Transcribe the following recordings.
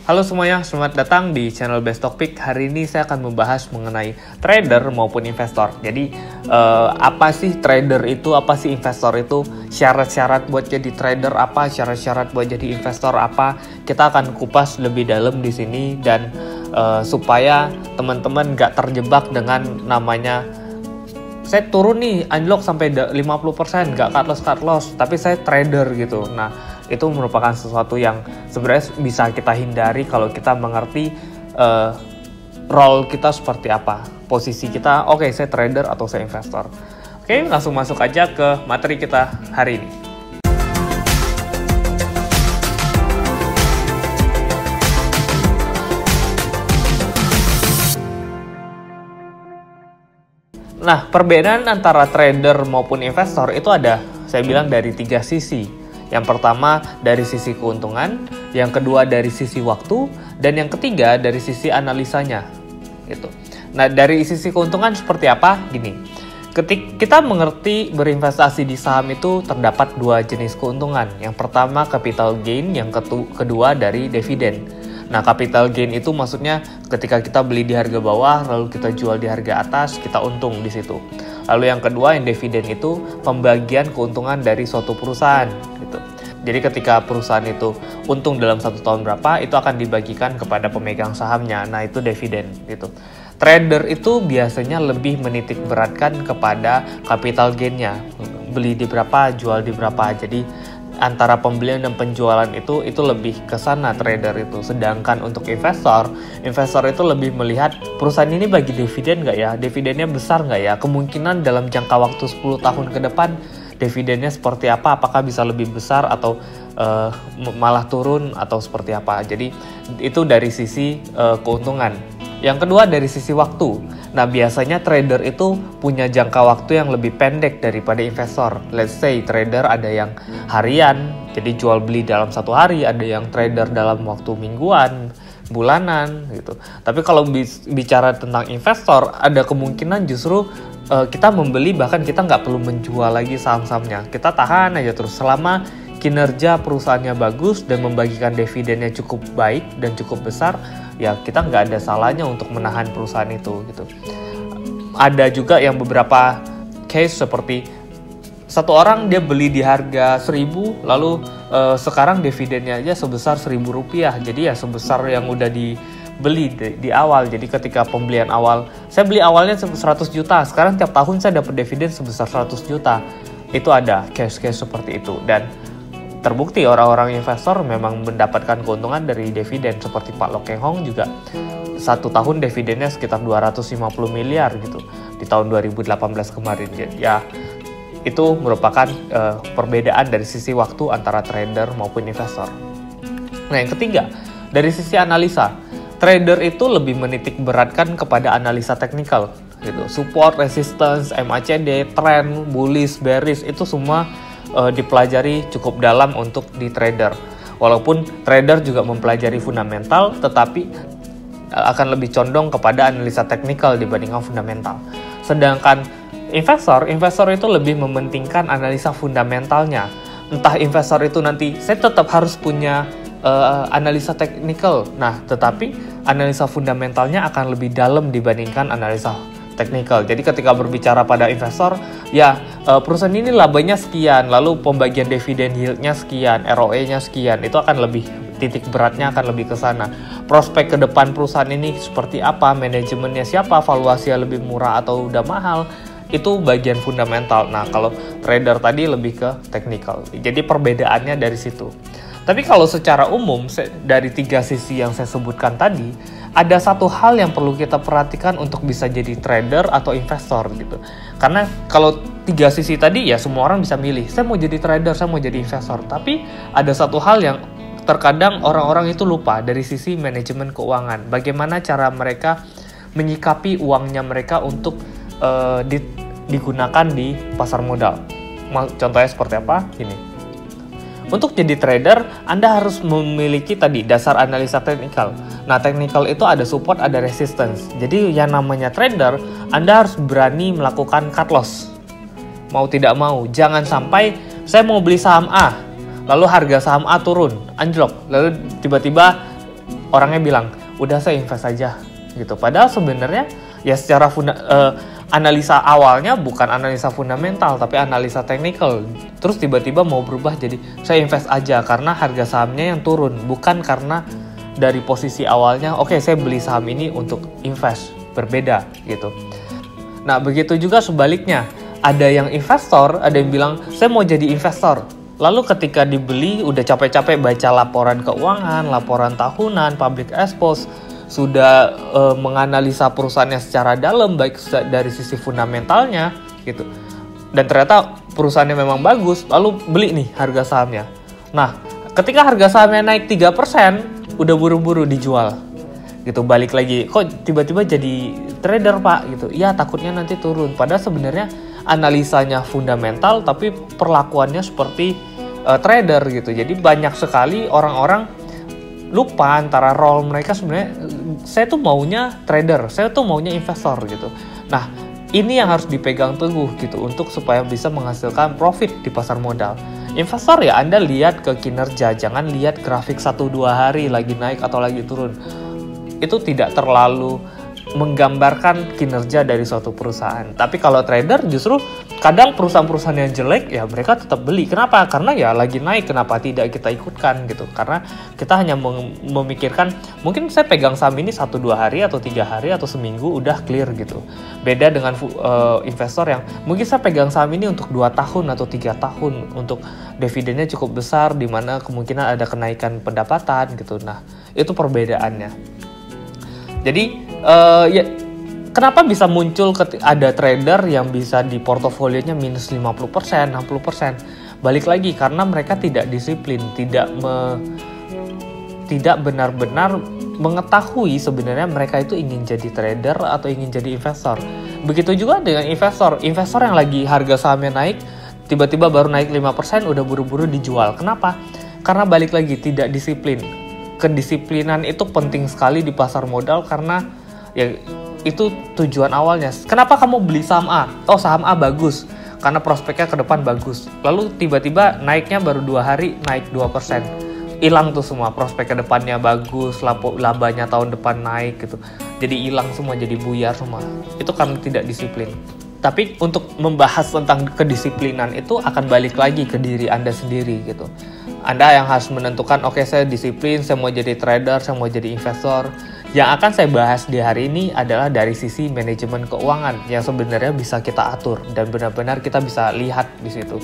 Halo semuanya, selamat datang di channel Best Topic. Hari ini saya akan membahas mengenai trader maupun investor. Jadi, apa sih trader itu, apa sih investor itu, syarat-syarat buat jadi trader apa, syarat-syarat buat jadi investor apa. Kita akan kupas lebih dalam di sini dan supaya teman-teman nggak terjebak dengan namanya saya turun nih unlock sampai 50%, nggak cut loss, tapi saya trader gitu. Nah, itu merupakan sesuatu yang sebenarnya bisa kita hindari kalau kita mengerti role kita seperti apa, posisi kita. Oke, saya trader atau saya investor. Oke, langsung masuk aja ke materi kita hari ini. Nah, perbedaan antara trader maupun investor itu ada, saya bilang, dari 3 sisi. Yang pertama dari sisi keuntungan, yang kedua dari sisi waktu, dan yang ketiga dari sisi analisanya. Gitu. Nah, dari sisi keuntungan seperti apa? Gini, ketika kita mengerti berinvestasi di saham itu terdapat 2 jenis keuntungan. Yang pertama capital gain, yang kedua dari dividen. Nah, capital gain itu maksudnya ketika kita beli di harga bawah, lalu kita jual di harga atas, kita untung di situ. Lalu yang kedua, yang dividen itu pembagian keuntungan dari suatu perusahaan. Gitu. Jadi ketika perusahaan itu untung dalam 1 tahun berapa, itu akan dibagikan kepada pemegang sahamnya. Nah, itu dividen. Gitu. Trader itu biasanya lebih menitik beratkan kepada capital gain-nya. Beli di berapa, jual di berapa. Jadi antara pembelian dan penjualan itu lebih ke sana trader itu. Sedangkan untuk investor itu lebih melihat perusahaan ini bagi dividen nggak ya, dividennya besar nggak ya, kemungkinan dalam jangka waktu 10 tahun ke depan dividennya seperti apa, apakah bisa lebih besar atau malah turun atau seperti apa. Jadi itu dari sisi keuntungan. Yang kedua dari sisi waktu. Nah, biasanya trader itu punya jangka waktu yang lebih pendek daripada investor. Let's say trader ada yang harian, jadi jual beli dalam 1 hari, ada yang trader dalam waktu mingguan, bulanan gitu. Tapi kalau bicara tentang investor, ada kemungkinan justru kita membeli, bahkan kita nggak perlu menjual lagi saham-sahamnya. Kita tahan aja terus selama kinerja perusahaannya bagus dan membagikan dividennya cukup baik dan cukup besar, ya kita nggak ada salahnya untuk menahan perusahaan itu gitu. Ada juga yang beberapa case seperti satu orang dia beli di harga 1.000, lalu sekarang dividennya aja sebesar Rp1.000. Jadi ya sebesar yang udah dibeli di awal. Jadi ketika pembelian awal, saya beli awalnya 100 juta, sekarang tiap tahun saya dapat dividen sebesar 100 juta. Itu ada case-case seperti itu. Dan terbukti orang-orang investor memang mendapatkan keuntungan dari dividen. Seperti Pak Loh Keng Hong juga 1 tahun dividennya sekitar 250 miliar gitu di tahun 2018 kemarin. Ya, itu merupakan perbedaan dari sisi waktu antara trader maupun investor. Nah, yang ketiga, dari sisi analisa. Trader itu lebih menitik beratkan kepada analisa teknikal gitu. Support, resistance, MACD, trend, bullish, bearish, itu semua dipelajari cukup dalam untuk di trader. Walaupun trader juga mempelajari fundamental, tetapi akan lebih condong kepada analisa teknikal dibandingkan fundamental. Sedangkan investor itu lebih mementingkan analisa fundamentalnya. Entah investor itu nanti saya tetap harus punya analisa teknikal. Nah, tetapi analisa fundamentalnya akan lebih dalam dibandingkan analisa teknikal. Jadi ketika berbicara pada investor, ya perusahaan ini labanya sekian, lalu pembagian dividen yield-nya sekian, ROE-nya sekian, itu akan lebih, titik beratnya akan lebih ke sana. Prospek ke depan perusahaan ini seperti apa, manajemennya siapa, valuasinya lebih murah atau udah mahal, itu bagian fundamental. Nah, kalau trader tadi lebih ke teknikal. Jadi perbedaannya dari situ. Tapi kalau secara umum, dari 3 sisi yang saya sebutkan tadi, ada satu hal yang perlu kita perhatikan untuk bisa jadi trader atau investor gitu. Karena kalau 3 sisi tadi ya semua orang bisa milih, saya mau jadi trader, saya mau jadi investor. Tapi ada satu hal yang terkadang orang-orang itu lupa dari sisi manajemen keuangan. Bagaimana cara mereka menyikapi uangnya mereka untuk digunakan di pasar modal. Contohnya seperti apa? Ini. Untuk jadi trader, Anda harus memiliki tadi dasar analisa teknikal. Nah, teknikal itu ada support, ada resistance. Jadi yang namanya trader, Anda harus berani melakukan cut loss. Mau tidak mau, jangan sampai saya mau beli saham A, lalu harga saham A turun, anjlok, lalu tiba-tiba orangnya bilang, udah saya invest aja gitu. Padahal sebenarnya ya secara analisa awalnya bukan analisa fundamental tapi analisa teknikal. Terus tiba-tiba mau berubah jadi saya invest aja karena harga sahamnya yang turun, bukan karena dari posisi awalnya oke, saya beli saham ini untuk invest. Berbeda gitu. Nah, begitu juga sebaliknya. Ada yang investor, ada yang bilang saya mau jadi investor. Lalu ketika dibeli udah capek-capek baca laporan keuangan, laporan tahunan, public expose, sudah menganalisa perusahaannya secara dalam baik dari sisi fundamentalnya gitu. Dan ternyata perusahaannya memang bagus, lalu beli nih harga sahamnya. Nah, ketika harga sahamnya naik 3%, udah buru-buru dijual. Gitu, balik lagi, kok tiba-tiba jadi trader, Pak, gitu. Iya, takutnya nanti turun. Padahal sebenarnya analisanya fundamental tapi perlakuannya seperti trader gitu. Jadi banyak sekali orang-orang lupa antara role mereka sebenarnya. Saya tuh maunya trader, saya tuh maunya investor gitu. Nah, ini yang harus dipegang teguh gitu untuk supaya bisa menghasilkan profit di pasar modal. Investor ya Anda lihat ke kinerja, jangan lihat grafik 1-2 hari lagi naik atau lagi turun. Itu tidak terlalu menggambarkan kinerja dari suatu perusahaan. Tapi kalau trader justru kadang perusahaan-perusahaan yang jelek ya mereka tetap beli. Kenapa? Karena ya lagi naik, kenapa tidak kita ikutkan gitu. Karena kita hanya memikirkan mungkin saya pegang saham ini 1-2 hari atau 3 hari atau seminggu udah clear gitu. Beda dengan investor yang mungkin saya pegang saham ini untuk 2 tahun atau 3 tahun untuk dividennya cukup besar di mana kemungkinan ada kenaikan pendapatan gitu. Nah, itu perbedaannya. Jadi ya kenapa bisa muncul ada trader yang bisa di portofolionya minus 50%, 60%? Balik lagi karena mereka tidak disiplin, tidak benar-benar mengetahui sebenarnya mereka itu ingin jadi trader atau ingin jadi investor. Begitu juga dengan investor yang lagi harga sahamnya naik, tiba-tiba baru naik 5% udah buru-buru dijual. Kenapa? Karena balik lagi tidak disiplin. Kedisiplinan itu penting sekali di pasar modal karena ya itu tujuan awalnya. Kenapa kamu beli saham A? Oh, saham A bagus karena prospeknya ke depan bagus. Lalu tiba-tiba naiknya baru 2 hari naik 2%. Hilang tuh semua, prospek ke depannya bagus, labanya tahun depan naik gitu. Jadi hilang semua, jadi buyar semua. Itu karena tidak disiplin. Tapi untuk membahas tentang kedisiplinan itu akan balik lagi ke diri Anda sendiri gitu. Anda yang harus menentukan, oke, saya disiplin, saya mau jadi trader, saya mau jadi investor. Yang akan saya bahas di hari ini adalah dari sisi manajemen keuangan yang sebenarnya bisa kita atur dan benar-benar kita bisa lihat di situ.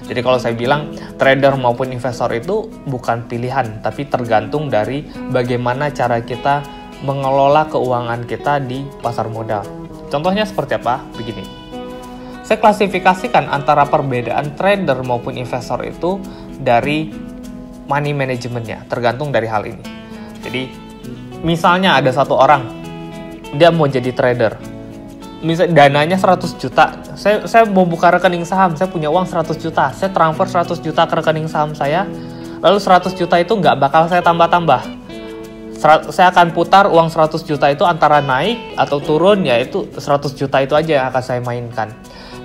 Jadi kalau saya bilang trader maupun investor itu bukan pilihan, tapi tergantung dari bagaimana cara kita mengelola keuangan kita di pasar modal. Contohnya seperti apa? Begini. Saya klasifikasikan antara perbedaan trader maupun investor itu dari money managementnya, tergantung dari hal ini. Jadi, misalnya ada satu orang, dia mau jadi trader. Misal dananya 100 juta, saya mau buka rekening saham, saya punya uang 100 juta, saya transfer 100 juta ke rekening saham saya, lalu 100 juta itu nggak bakal saya tambah-tambah. Saya akan putar uang 100 juta itu antara naik atau turun, yaitu 100 juta itu aja yang akan saya mainkan.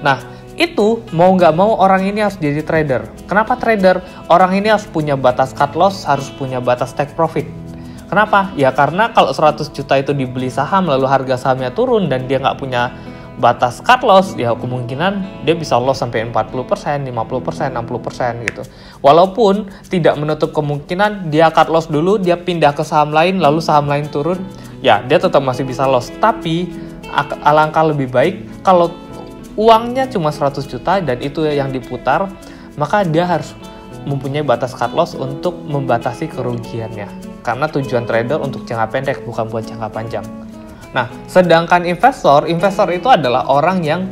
Nah, itu mau nggak mau orang ini harus jadi trader. Kenapa trader? Orang ini harus punya batas cut loss, harus punya batas take profit. Kenapa? Ya karena kalau 100 juta itu dibeli saham lalu harga sahamnya turun dan dia nggak punya batas cut loss, ya kemungkinan dia bisa loss sampai 40%, 50%, 60% gitu. Walaupun tidak menutup kemungkinan dia cut loss dulu, dia pindah ke saham lain, lalu saham lain turun, ya dia tetap masih bisa loss. Tapi alangkah lebih baik kalau uangnya cuma 100 juta dan itu yang diputar, maka dia harus mempunyai batas cut loss untuk membatasi kerugiannya. Karena tujuan trader untuk jangka pendek, bukan buat jangka panjang. Nah, sedangkan investor itu adalah orang yang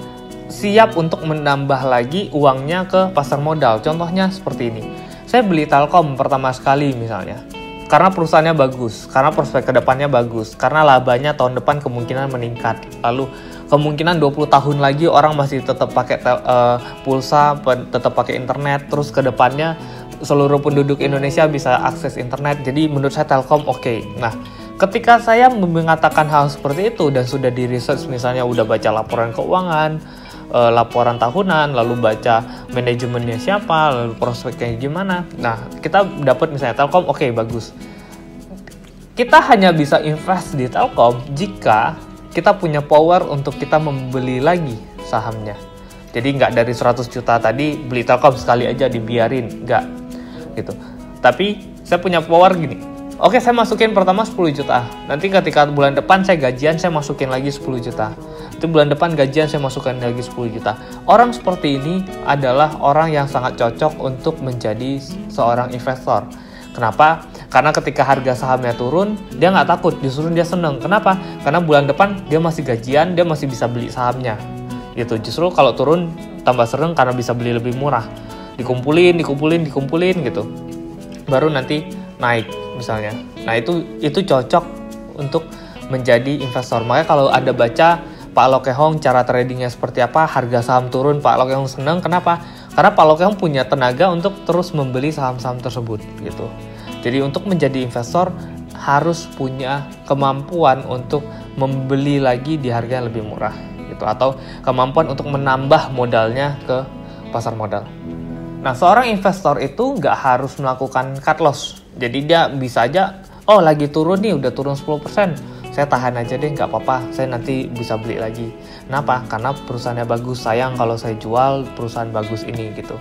siap untuk menambah lagi uangnya ke pasar modal. Contohnya seperti ini. Saya beli Telkom pertama sekali misalnya. Karena perusahaannya bagus, karena prospek kedepannya bagus, karena labanya tahun depan kemungkinan meningkat. Lalu kemungkinan 20 tahun lagi orang masih tetap pakai pulsa, tetap pakai internet, terus kedepannya seluruh penduduk Indonesia bisa akses internet. Jadi menurut saya Telkom oke. Nah, ketika saya mengatakan hal seperti itu dan sudah di research, misalnya udah baca laporan keuangan, laporan tahunan, lalu baca manajemennya siapa, lalu prospeknya gimana. Nah, kita dapat misalnya Telkom oke, bagus. kita hanya bisa invest di Telkom jika kita punya power untuk kita membeli lagi sahamnya. Jadi nggak dari 100 juta tadi beli Telkom sekali aja dibiarin, nggak gitu. Tapi saya punya power gini, oke saya masukin pertama 10 juta, nanti ketika bulan depan saya gajian saya masukin lagi 10 juta, itu bulan depan gajian saya masukkan lagi 10 juta. Orang seperti ini adalah orang yang sangat cocok untuk menjadi seorang investor. Kenapa? Karena ketika harga sahamnya turun, dia nggak takut, justru dia seneng. Kenapa? Karena bulan depan dia masih gajian, dia masih bisa beli sahamnya. Gitu. Justru kalau turun tambah seneng karena bisa beli lebih murah. Dikumpulin gitu. Baru nanti naik misalnya. Nah itu cocok untuk menjadi investor. Makanya kalau ada baca Pak Lokehong cara tradingnya seperti apa, harga saham turun, Pak Lokehong seneng. Kenapa? Karena Pak Lokehong punya tenaga untuk terus membeli saham-saham tersebut gitu. Jadi untuk menjadi investor harus punya kemampuan untuk membeli lagi di harga yang lebih murah gitu, atau kemampuan untuk menambah modalnya ke pasar modal. Nah, seorang investor itu nggak harus melakukan cut loss. Jadi dia bisa aja, oh lagi turun nih, udah turun 10%. Saya tahan aja deh, nggak apa-apa, saya nanti bisa beli lagi. Kenapa? Karena perusahaannya bagus, sayang kalau saya jual perusahaan bagus ini gitu.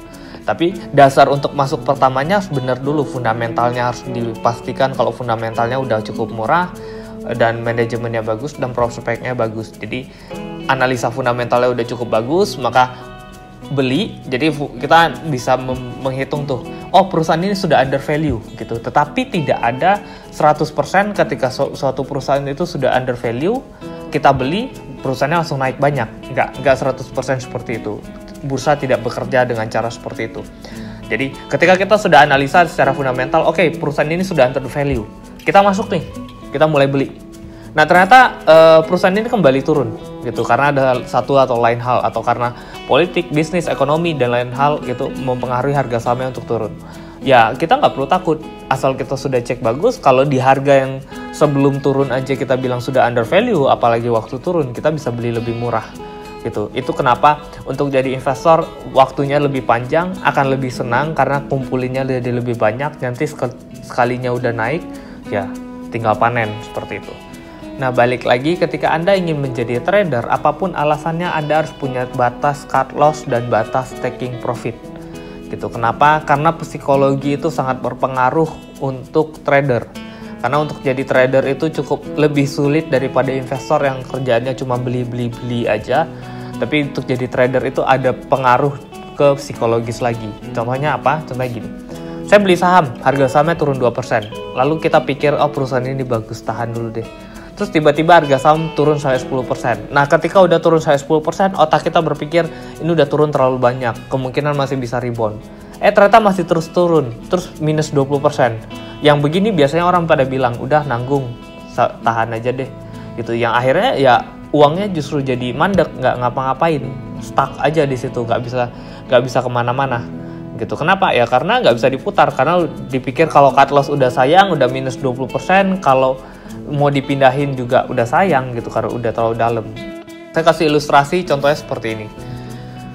Tapi dasar untuk masuk pertamanya harus benar dulu, fundamentalnya harus dipastikan kalau fundamentalnya udah cukup murah dan manajemennya bagus dan prospeknya bagus. Jadi analisa fundamentalnya udah cukup bagus, maka beli. Jadi kita bisa menghitung tuh, oh perusahaan ini sudah under value gitu. Tetapi tidak ada 100% ketika suatu perusahaan itu sudah under value, kita beli, perusahaannya langsung naik banyak. Enggak 100% seperti itu. Bursa tidak bekerja dengan cara seperti itu. Jadi ketika kita sudah analisa secara fundamental, oke, perusahaan ini sudah under value, kita masuk nih, kita mulai beli. Nah ternyata perusahaan ini kembali turun gitu karena ada satu atau lain hal, atau karena politik, bisnis, ekonomi dan lain hal gitu mempengaruhi harga sahamnya untuk turun. Ya kita nggak perlu takut, asal kita sudah cek bagus. Kalau di harga yang sebelum turun aja kita bilang sudah under value, apalagi waktu turun kita bisa beli lebih murah gitu. Itu kenapa untuk jadi investor waktunya lebih panjang, akan lebih senang karena kumpulinnya jadi lebih banyak. Nanti sekalinya udah naik ya tinggal panen seperti itu. Nah balik lagi, ketika Anda ingin menjadi trader, apapun alasannya Anda harus punya batas cut loss dan batas taking profit gitu. Kenapa? Karena psikologi itu sangat berpengaruh untuk trader. Karena untuk jadi trader itu cukup lebih sulit daripada investor yang kerjaannya cuma beli aja. Tapi untuk jadi trader itu ada pengaruh ke psikologis lagi. Contohnya apa? Contohnya gini. Saya beli saham, harga sahamnya turun 2%. Lalu kita pikir, oh perusahaan ini bagus, tahan dulu deh. Terus tiba-tiba harga saham turun sampai 10%. Nah ketika udah turun sampai 10%, otak kita berpikir, ini udah turun terlalu banyak, kemungkinan masih bisa rebound. Ternyata masih terus turun, terus minus 20%. Yang begini biasanya orang pada bilang, udah nanggung, tahan aja deh gitu. Yang akhirnya ya uangnya justru jadi mandek, nggak ngapa-ngapain, stuck aja di situ, nggak bisa kemana-mana gitu. Kenapa? Ya karena nggak bisa diputar, karena dipikir kalau cut loss udah sayang, udah minus 20%, kalau mau dipindahin juga udah sayang gitu karena udah terlalu dalam. Saya kasih ilustrasi contohnya seperti ini.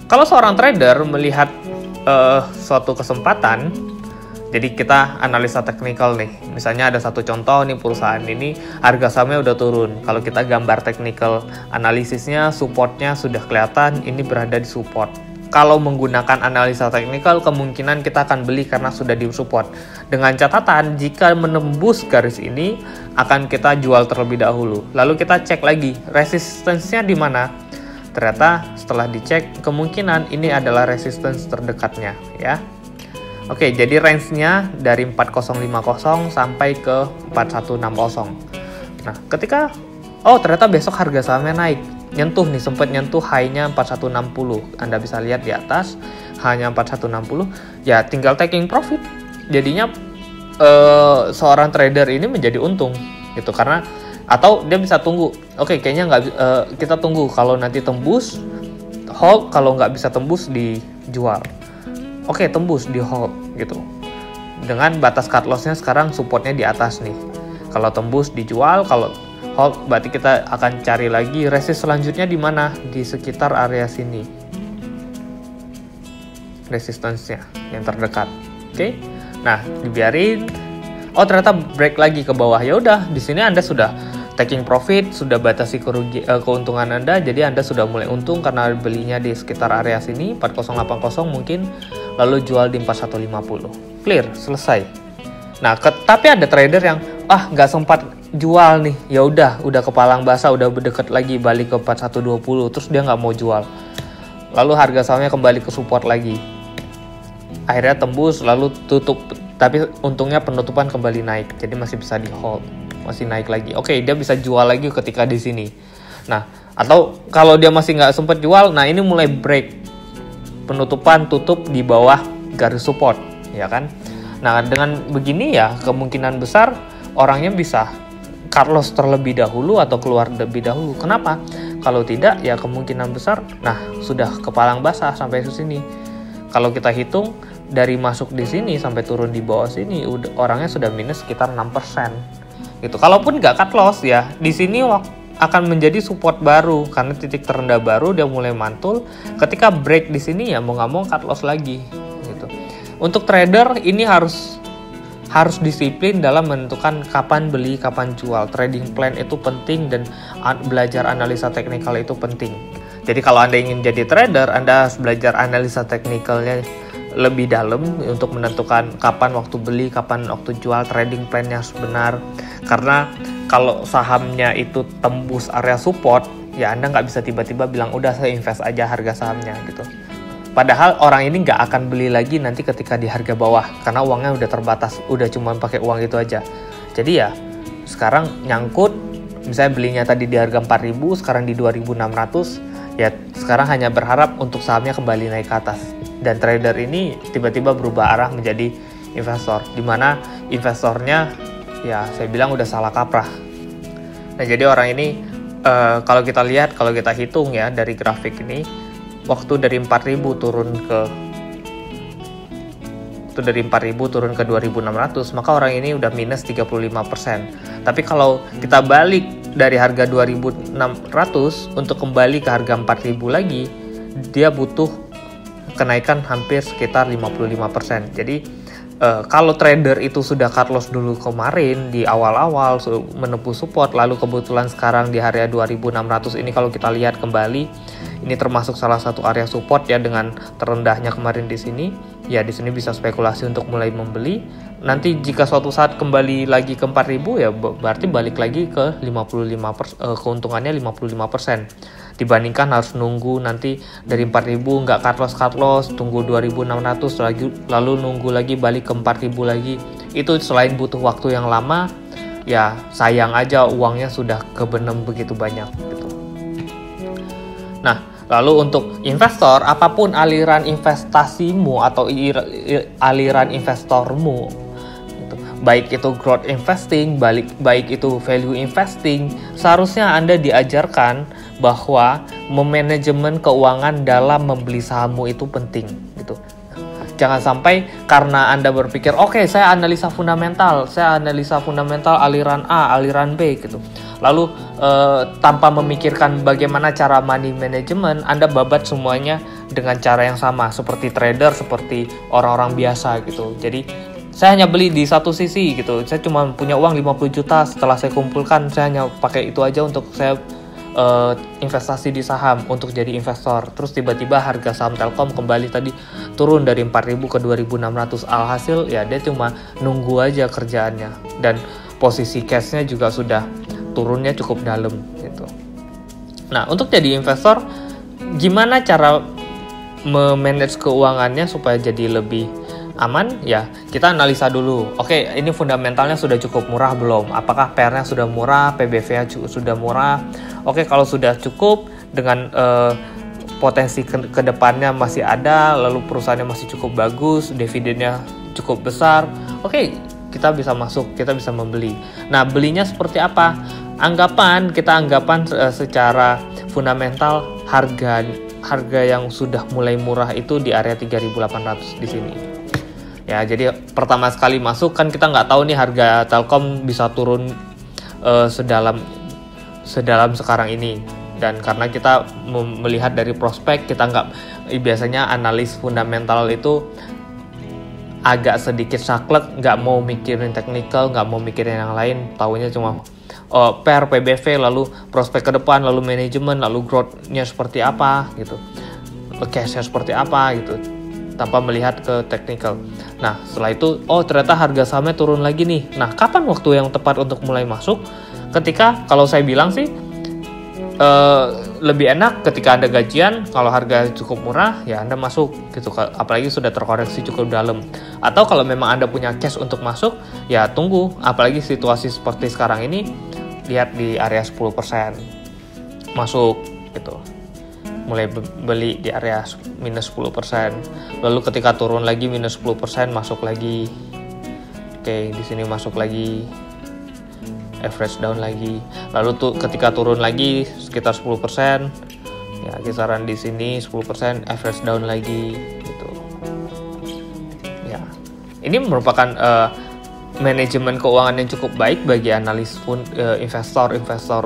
Kalau seorang trader melihat suatu kesempatan, jadi kita analisa teknikal nih. Misalnya ada satu contoh nih, perusahaan ini harga sahamnya udah turun. Kalau kita gambar teknikal analisisnya, supportnya sudah kelihatan, ini berada di support. Kalau menggunakan analisa teknikal, kemungkinan kita akan beli karena sudah di support. Dengan catatan, jika menembus garis ini, akan kita jual terlebih dahulu. Lalu kita cek lagi, resistensinya di mana? Ternyata setelah dicek, kemungkinan ini adalah resistance terdekatnya, ya. Oke, jadi range-nya dari 4050 sampai ke 4160. Nah, ketika ternyata besok harga sahamnya naik, nyentuh nih, sempat nyentuh high-nya 4160. Anda bisa lihat di atas hanya 4160, ya tinggal taking profit. Jadinya seorang trader ini menjadi untung gitu, karena atau dia bisa tunggu. Oke, kayaknya kita tunggu, kalau nanti tembus hold, kalau nggak bisa tembus dijual. Oke, tembus di hold gitu. Dengan batas cut loss-nya sekarang supportnya di atas nih. Kalau tembus dijual, kalau hold berarti kita akan cari lagi resist selanjutnya di mana? Di sekitar area sini. Resistance-nya yang terdekat. Oke. Nah, dibiarin. oh ternyata break lagi ke bawah, ya udah di sini Anda sudah taking profit, sudah batasi keuntungan Anda, jadi Anda sudah mulai untung karena belinya di sekitar area sini 4080 mungkin, lalu jual di 4150. Clear, selesai. Nah, tapi ada trader yang nggak sempat jual nih, ya udah kepalang basah, udah deket lagi balik ke 4120, terus dia nggak mau jual, lalu harga sahamnya kembali ke support lagi, akhirnya tembus lalu tutup, tapi untungnya penutupan kembali naik, jadi masih bisa di hold, masih naik lagi. Oke, dia bisa jual lagi ketika di sini. Nah, atau kalau dia masih nggak sempat jual, nah ini mulai break, penutupan tutup di bawah garis support, ya kan? Nah, dengan begini ya kemungkinan besar orangnya bisa cut loss terlebih dahulu atau keluar lebih dahulu. Kenapa? Kalau tidak ya kemungkinan besar, nah sudah kepalang basah sampai ke sini. Kalau kita hitung dari masuk di sini sampai turun di bawah sini, orangnya sudah minus sekitar 6%. Gitu. Kalaupun nggak cut loss ya, di sini akan menjadi support baru karena titik terendah baru, dia mulai mantul. Ketika break di sini ya mau nggak mau cut loss lagi. Gitu. Untuk trader ini harus disiplin dalam menentukan kapan beli, kapan jual. Trading plan itu penting dan belajar analisa teknikal itu penting. Jadi kalau Anda ingin jadi trader, Anda harus belajar analisa teknikalnya lebih dalam untuk menentukan kapan waktu beli, kapan waktu jual, trading plan yang benar. Karena kalau sahamnya itu tembus area support, ya Anda nggak bisa tiba-tiba bilang udah saya invest aja harga sahamnya gitu. Padahal orang ini nggak akan beli lagi nanti ketika di harga bawah, karena uangnya udah terbatas, udah cuma pakai uang itu aja. Jadi ya sekarang nyangkut, misalnya belinya tadi di harga 4.000, sekarang di 2.600, ya sekarang hanya berharap untuk sahamnya kembali naik ke atas. Dan trader ini tiba-tiba berubah arah menjadi investor, di mana investornya ya saya bilang udah salah kaprah. Nah jadi orang ini kalau kita lihat, kalau kita hitung ya dari grafik ini, waktu dari 4.000 turun ke 2.600, maka orang ini udah minus 35%. Tapi kalau kita balik dari harga 2.600 untuk kembali ke harga 4.000 lagi, dia butuh kenaikan hampir sekitar 55%. Jadi kalau trader itu sudah cut loss dulu kemarin di awal-awal menembus support, lalu kebetulan sekarang di area 2.600 ini kalau kita lihat kembali, ini termasuk salah satu area support ya dengan terendahnya kemarin di sini. Ya di sini bisa spekulasi untuk mulai membeli. Nanti jika suatu saat kembali lagi ke 4.000 ya berarti balik lagi ke 55%, keuntungannya 55%. Dibandingkan harus nunggu nanti dari 4.000 nggak cut loss, tunggu 2.600 lalu nunggu lagi balik ke 4.000 lagi. Itu selain butuh waktu yang lama, ya sayang aja uangnya sudah kebenem begitu banyak gitu. Nah, lalu untuk investor, apapun aliran investasimu atau aliran investormu, baik itu growth investing, baik itu value investing, seharusnya Anda diajarkan bahwa memanajemen keuangan dalam membeli sahammu itu penting gitu. Jangan sampai karena Anda berpikir, oke, saya analisa fundamental aliran A, aliran B gitu. Lalu tanpa memikirkan bagaimana cara money management, Anda babat semuanya dengan cara yang sama seperti trader, seperti orang-orang biasa gitu. Jadi saya hanya beli di satu sisi gitu. Saya cuma punya uang 50 juta, setelah saya kumpulkan saya hanya pakai itu aja untuk saya investasi di saham untuk jadi investor. Terus tiba-tiba harga saham Telkom kembali tadi turun dari 4.000 ke 2.600. Alhasil ya dia cuma nunggu aja kerjaannya, dan posisi cashnya juga sudah turunnya cukup dalam gitu. Nah, untuk jadi investor gimana cara memanage keuangannya supaya jadi lebih aman? Ya, kita analisa dulu. Oke, ini fundamentalnya sudah cukup murah belum? Apakah PR-nya sudah murah, PBV-nya sudah murah? Oke, kalau sudah cukup dengan potensi ke depannya masih ada, lalu perusahaannya masih cukup bagus, dividennya cukup besar. Oke, kita bisa masuk, kita bisa membeli. Nah, belinya seperti apa? Kita anggapan secara fundamental harga yang sudah mulai murah itu di area 3.800 di sini. Ya, jadi pertama sekali masuk kan kita nggak tahu nih harga Telkom bisa turun sedalam sekarang ini, dan karena kita melihat dari prospek, kita nggak, biasanya analis fundamental itu agak sedikit saklek, nggak mau mikirin technical, nggak mau mikirin yang lain, taunya cuma pair, PBV, lalu prospek ke depan, lalu manajemen, lalu growth-nya seperti apa gitu, cash-nya seperti apa gitu, tanpa melihat ke technical. Nah setelah itu, ternyata harga sahamnya turun lagi nih. Nah kapan waktu yang tepat untuk mulai masuk? Ketika, kalau saya bilang sih, lebih enak ketika Anda gajian, kalau harga cukup murah ya Anda masuk gitu, apalagi sudah terkoreksi cukup dalam. Atau kalau memang Anda punya cash untuk masuk, ya tunggu, apalagi situasi seperti sekarang ini, lihat di area 10% masuk gitu, mulai beli di area minus 10%, lalu ketika turun lagi minus 10% masuk lagi. Oke, di sini masuk lagi, average down lagi, lalu tuh ketika turun lagi sekitar 10%, ya kisaran di sini 10%, average down lagi gitu. Ya, ini merupakan manajemen keuangan yang cukup baik bagi analis pun, investor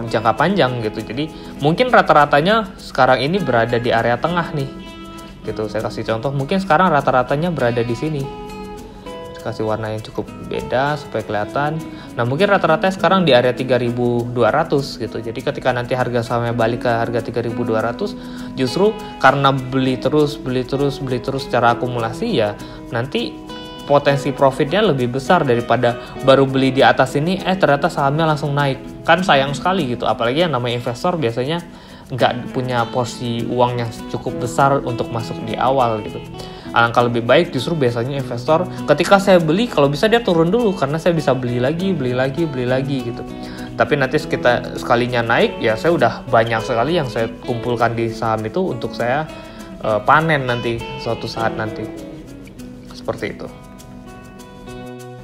jangka panjang gitu. Jadi mungkin rata-ratanya sekarang ini berada di area tengah nih gitu. Saya kasih contoh, mungkin sekarang rata-ratanya berada di sini. Kasih warna yang cukup beda supaya kelihatan. Nah mungkin rata-rata sekarang di area 3.200 gitu. Jadi ketika nanti harga sahamnya balik ke harga 3.200, justru karena beli terus secara akumulasi, ya nanti potensi profitnya lebih besar daripada baru beli di atas ini ternyata sahamnya langsung naik. Kan sayang sekali gitu, apalagi yang namanya investor biasanya nggak punya porsi uang yang cukup besar untuk masuk di awal gitu. Alangkah lebih baik justru biasanya investor ketika saya beli, kalau bisa dia turun dulu karena saya bisa beli lagi gitu. Tapi nanti sekalinya naik, ya saya udah banyak sekali yang saya kumpulkan di saham itu untuk saya panen nanti suatu saat nanti. Seperti itu.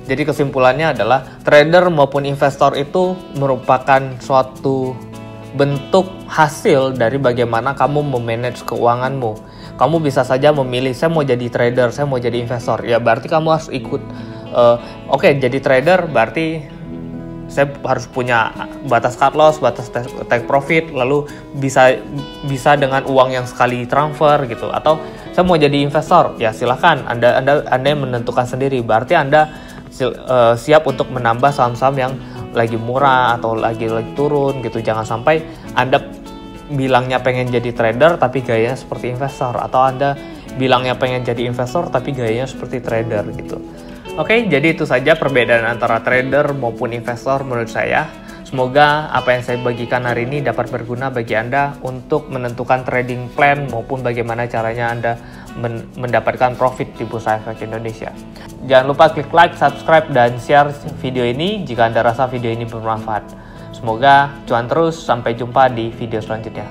Jadi kesimpulannya adalah trader maupun investor itu merupakan suatu bentuk hasil dari bagaimana kamu memanage keuanganmu. Kamu bisa saja memilih, saya mau jadi trader, saya mau jadi investor. Ya berarti kamu harus ikut. Oke, jadi trader berarti saya harus punya batas cut loss, batas take profit, lalu bisa dengan uang yang sekali transfer gitu. Atau saya mau jadi investor, ya silakan. Anda yang menentukan sendiri. Berarti Anda siap untuk menambah saham-saham yang lagi murah atau lagi turun gitu. Jangan sampai Anda bilangnya pengen jadi trader tapi gayanya seperti investor, atau Anda bilangnya pengen jadi investor tapi gayanya seperti trader gitu. Oke, jadi itu saja perbedaan antara trader maupun investor menurut saya. Semoga apa yang saya bagikan hari ini dapat berguna bagi Anda untuk menentukan trading plan maupun bagaimana caranya Anda mendapatkan profit di Bursa Efek Indonesia. Jangan lupa klik like, subscribe, dan share video ini jika Anda rasa video ini bermanfaat. Semoga cuan terus, sampai jumpa di video selanjutnya.